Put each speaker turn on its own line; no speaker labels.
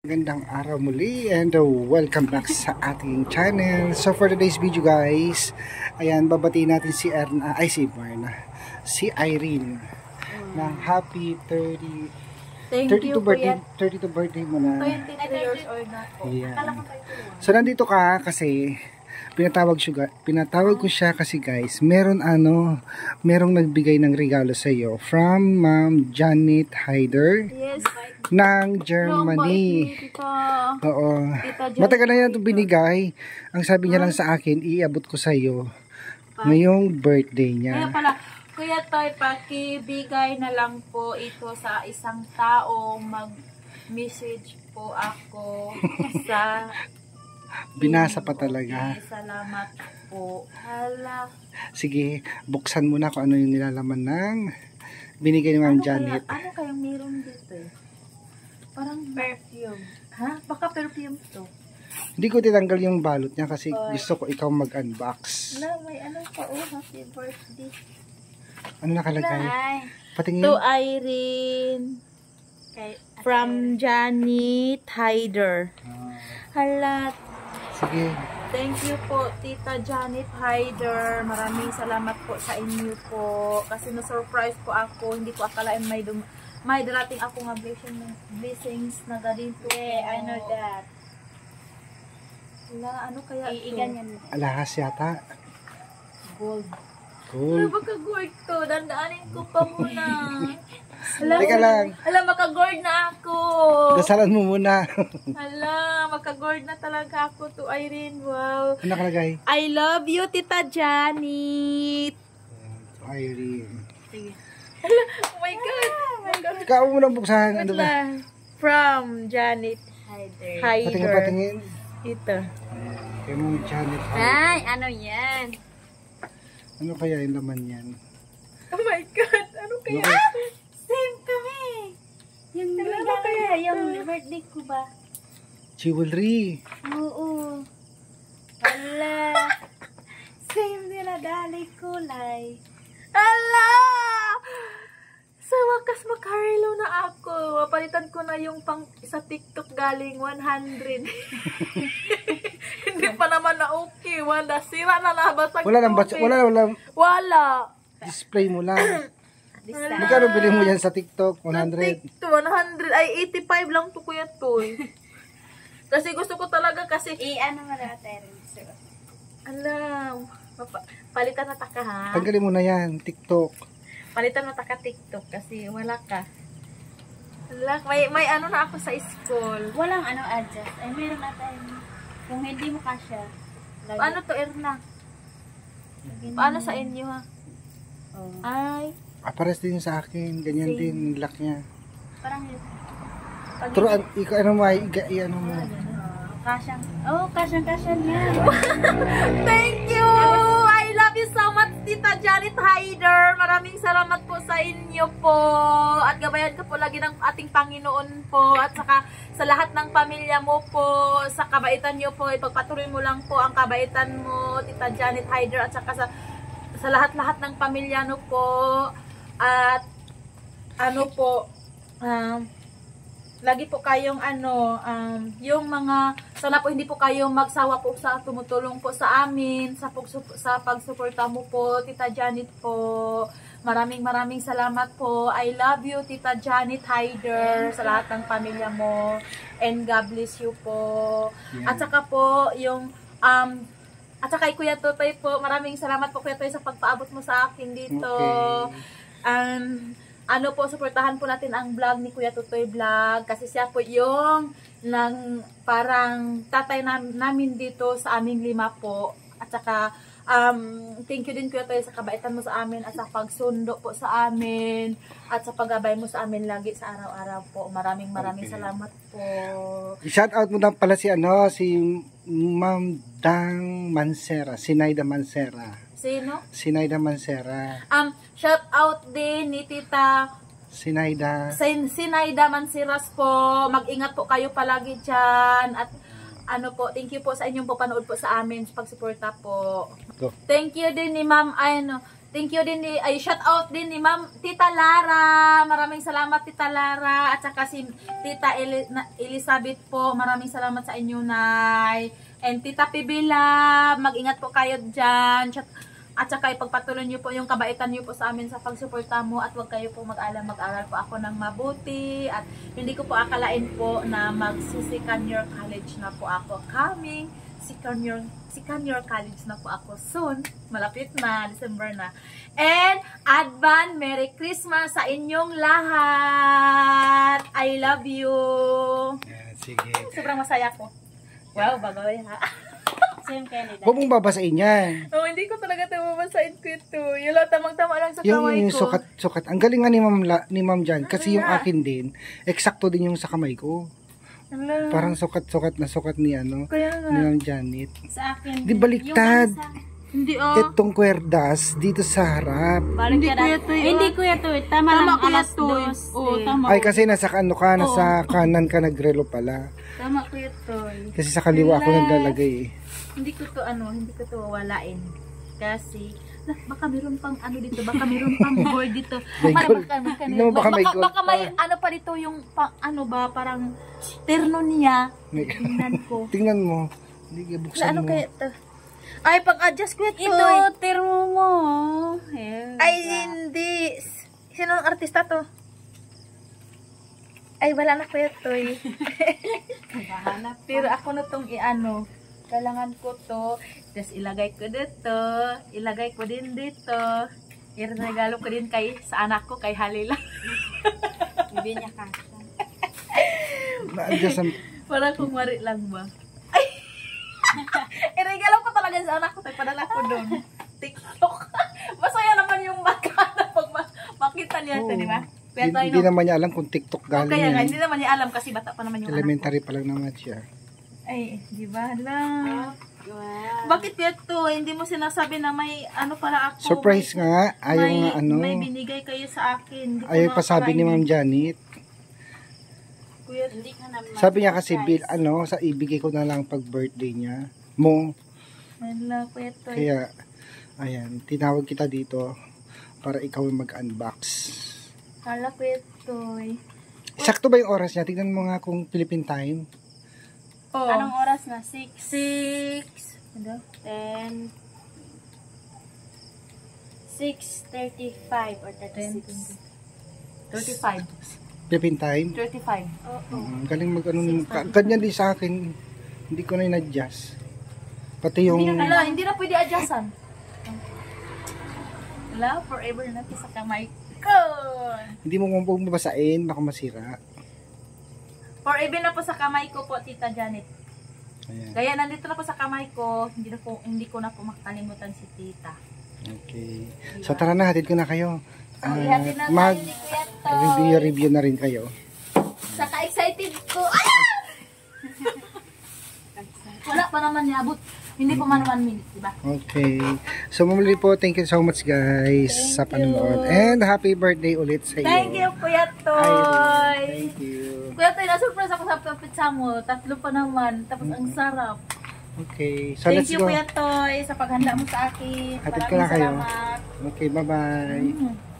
Magandang araw muli and welcome back sa ating channel. So for today's video guys, ayan, babatiin natin si Erna, si Irene ng happy 32 birthday mo na.
23 years old na po.
Ayan. So nandito ka kasi pinatawag ko siya kasi guys, merong nagbigay ng regalo sa iyo from Ma'am Janet Hyder.
Yes.
Ng Germany. Oo. Matagal na yan ito binigay. Ang sabi niya lang sa akin, iabot ko sa iyo ngayong birthday niya.
Kaya pala, Kuya Toy, pakibigay na lang po ito sa isang taong mag-message po ako sa
binasa pa talaga.
Salamat po. Hala.
Sige, buksan mo na kung ano yung nilalaman ng binigay ni Ma'am Janet.
Ano kayang meron dito eh? Parang perfume. Ha? Baka perfume to.
Hindi ko tinanggal yung balot niya kasi gusto ko ikaw mag-unbox.
Wala, may ano pa. Oh, happy birthday.
Ano nakalagay? Patingin.
To Irene. From Janet Hyder. Hala.
Sige.
Thank you po, Tita Janet Hyder. Maraming salamat po sa inyo po. Kasi na-surprise po ako. Hindi ko akalain may darating ako nga blessings na ganito.
Yeah, I know that.
Wala, ano kaya ito?
Alahas yata.
Gold.
Cool.
Ano maka-gold to? Dandaanin ko pa muna.
Teka lang.
Hala, maka-gold na ako.
Dasalan mo muna.
Hala, maka-gold na talaga ako to Irene. Wow.
Ano nakalagay?
I love you, Tita Janet.
Irene.
Sige. Hala, oh my God.
Ikaw mo nang buksan. Ano ba?
From Janet Hyder.
Patingin.
Ito.
Kaya mo Janet.
Ay, ano yan?
Ano kaya yung laman yan?
Oh my God. Ano kaya?
Same kami. Yung ano kaya? Yung birthday ko ba?
Jewelry.
Oo. Wala. Same nila dali kulay.
Hala! Sa wakas makarelo na ako. Mapalitan ko na yung pang sa TikTok galing 100. Hindi pa naman na okay. Wala. Sira na nabasag. Wala.
Display mo lang. Magkano bili mo yan sa TikTok? 100?
TikTok, 100. Ay, 85 lang to Kuya Toy. Kasi gusto ko talaga kasi.
Ano mo natin?
Alam. Palitan na taka ha.
Tanggalin mo na yan. TikTok.
Palitan mo taka TikTok kasi wala ka. Wala. May ano na ako sa school.
Walang adjust. Ay, meron na tayo. Kung hindi mo kasya.
Paano to, Erna? Paano sa inyo ha?
Oh.
Ay.
Pares din sa akin. Ganyan din. Lock niya.
Parang
Pero ikaw ano mo? Ano mo?
kasyang. Oh, kasyang niya.
Thank you! I love you so much, Tita Janet Hyder. Maraming salamat po sa inyo po. At gabayan ka po lagi ng ating Panginoon po. At saka sa lahat ng pamilya mo po, sa kabaitan nyo po, ipagpatuloy mo lang po ang kabaitan mo, Tita Janet Hyder. At saka sa lahat-lahat ng pamilya no po. At ano po, lagi po kayong yung mga, sana po hindi po kayo magsawa po sa tumutulong po sa amin, sa pagsuporta mo po, Tita Janet po. Maraming salamat po. I love you, Tita Janet Hyder, sa lahat ng pamilya mo. And God bless you po. Yeah. At saka po, at saka kay Kuya Totoy po, maraming salamat po Kuya Totoy sa pagpaabot mo sa akin dito. Okay. Suportahan po natin ang vlog ni Kuya Totoy Vlog kasi siya po yung parang tatay namin dito sa aming 5 po. At saka thank you din Kuya Totoy sa kabaitan mo sa amin at sa pagsundo po sa amin at sa paggabay mo sa amin lagi sa araw-araw po. Maraming salamat po.
I-shout out mo na pala si Ma'am Dang Mansera, Sinaida Mansera.
Sino?
Sinaida Mansera.
Shout out din ni Tita
Sinaida
Manseras po. Mag-ingat po kayo palagi dyan. At thank you po sa inyong papanood po sa amin, sa pagsuporta po.
Go.
Thank you din ni Ma'am thank you din ay shout out din ni Ma'am Tita Lara. Maraming salamat Tita Lara at saka si Tita Elizabeth po. Maraming salamat sa inyo, Nay. And Tita Pibila, mag-ingat po kayo diyan. At saka ipagpatuloy niyo po yung kabaitan niyo po sa amin sa pagsuporta mo at huwag kayo po mag-aral po ako ng mabuti at hindi ko po akalain po na mag-senior college na po ako coming. Senior college na po ako soon. Malapit na, December na. And advance Merry Christmas sa inyong lahat. I love you.
Yan, sige.
Sobrang masaya ko. Wow, bagoy ha.
Same Canada.
Huwag mong babasain yan.
Oh, hindi ko talaga mabasahin ko ito. Yung lang tamang-tama lang sa
Yung
kamay ko.
sukat. Ang galing nga ni Ma'am Jan. Kasi yung akin din, eksakto din yung sa kamay ko.
Ala.
Parang sukat na sukat ni
Kaya nga.
ni Ma'am Janet.
Sa akin.
Di baliktad.
Hindi
Itong kwerdas dito sa harap.
Hindi kuya to.
Hindi kuya to. Tama lang
kuya
alas
to.
dos.
Oo, tama.
Ay kasi nasa ano ka, nasa kanan ka nagrelo pala.
Tama kuya to.
Kasi sa kaliwa ako naglalagay eh.
Hindi ko to wawalain. Kasi baka meron pang ano dito, baka meron pang board dito.
May gold. Tingnan mo, baka may gold
baka may
pa.
ano pa dito yung ano ba parang terno niya.
May-
Tingnan ko.
Tingnan mo. Hindi buksan
Ano
mo.
kaya to? Ay, pag-adjust ko ito.
Ito, termo mo.
Ay, hindi. Sino ang artista to? Ay, wala na ko ito eh.
Bahanap.
Pero ako na tong i-ano. Kailangan ko to. Tapos ilagay ko dito. Ilagay ko din dito. Iregalo ko din sa anak ko, kay Halila.
Hindi niya ka.
Na-adjust ang...
Para kung mari lang ba? Ay! Iregalo ko talaga sa anak ko. Padala ko doon. TikTok. Masaya naman yung baka na pag makita niya ito,
Oo.
di ba? Kaya tayo,
Hindi naman niya alam kung TikTok galing
kaya nga,
yan.
hindi naman niya alam kasi bata pa naman yung
Elementary pa lang naman siya.
anak ko. Ay, di ba? Hala.
Wow.
Bakit ito? Hindi mo sinasabi na may ano para ako?
Surprise nga. Ayaw
may,
nga ano.
May binigay kayo sa akin. Hindi ko
Ayaw pa sabi ni Ma'am Janet.
Kuya,
Hindi ka naman.
Sabi niya kasi sa ibigay ko na lang pag birthday niya. Mo.
hala, kuya to.
Kaya, ayan, tinawag kita dito para ikaw yung mag-unbox.
Hala, kuya to.
Sakto ba yung oras niya? Tignan mo nga kung Philippine time.
Oh.
Anong oras na? 6,
ano?
10, 6:35 or 36.
35.
Philippine time.
35.
Oo.
Galing mag-ano. Ganyan din sa akin. Hindi ko na in-adjust. Pati yung...
Hala, hindi na pwede adjustan. Hala, forever na to sa kamay ko.
Hindi mo mabasain, baka masira.
Forever na po sa kamay ko po, Tita Janet.
Ayan.
Kaya nandito na po sa kamay ko, hindi ko na po makalimutan si Tita.
Okay. So tara na, hatid ko na kayo.
Ihatid na
Mag
tayo ni Kuya Toy.
review na rin kayo.
Saka excited ko. Ay! Wala pa naman niabot. Hindi pa man 1 minute, diba?
Okay. So muli po, thank you so much guys sa panonood. And happy birthday ulit sa iyo.
Thank you, Kuya Toy.
Thank you.
Kuya Toy, na-surprise ako sa pizza mo. 3 pa naman. Tapos ang sarap.
Okay. So
Thank
let's
you,
go.
Kuya Toy, sa paghanda mo sa akin.
Hatid ko na kayo.
Salamat.
Okay, bye-bye.